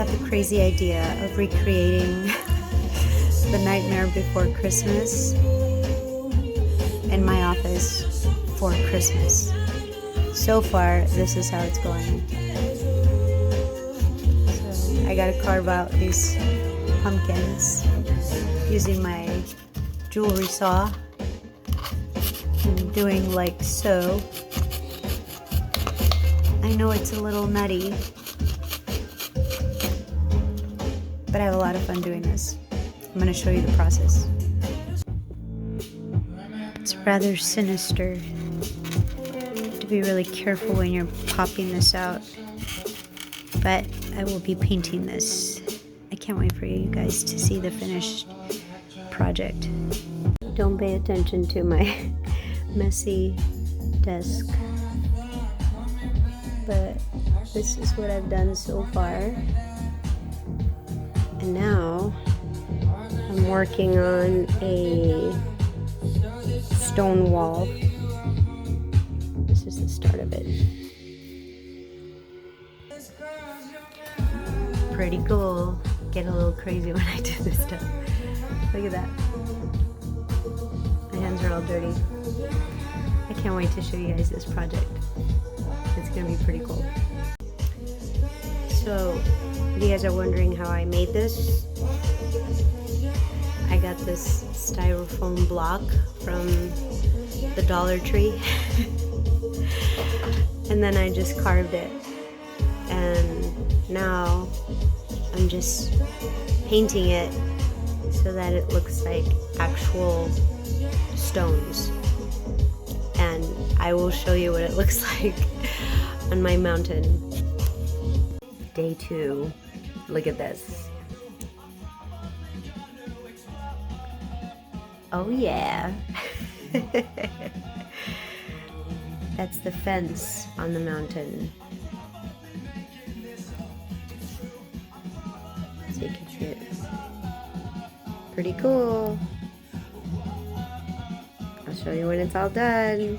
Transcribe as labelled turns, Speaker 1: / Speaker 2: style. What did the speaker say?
Speaker 1: got the crazy idea of recreating The Nightmare Before Christmas in my office for Christmas. So far, this is how it's going. So I gotta carve out these pumpkins using my jewelry saw and doing like so. I know it's a little nutty, but I have a lot of fun doing this. I'm going to show you the process. It's rather sinister to be really careful when you're popping this out, but I will be painting this. I can't wait for you guys to see the finished project. Don't pay attention to my messy desk, but this is what I've done so far. And now I'm working on a stone wall. This is the start of it. Pretty cool. Get a little crazy when I do this stuff. Look at that. My hands are all dirty. I can't wait to show you guys this project. It's gonna be pretty cool. So, if you guys are wondering how I made this, I got this styrofoam block from the Dollar Tree and then I just carved it, and now I'm just painting it so that it looks like actual stones, and I will show you what it looks like on my mountain. Day 2. Look at this. Oh yeah. That's the fence on the mountain. So you can see it. Pretty cool. I'll show you when it's all done.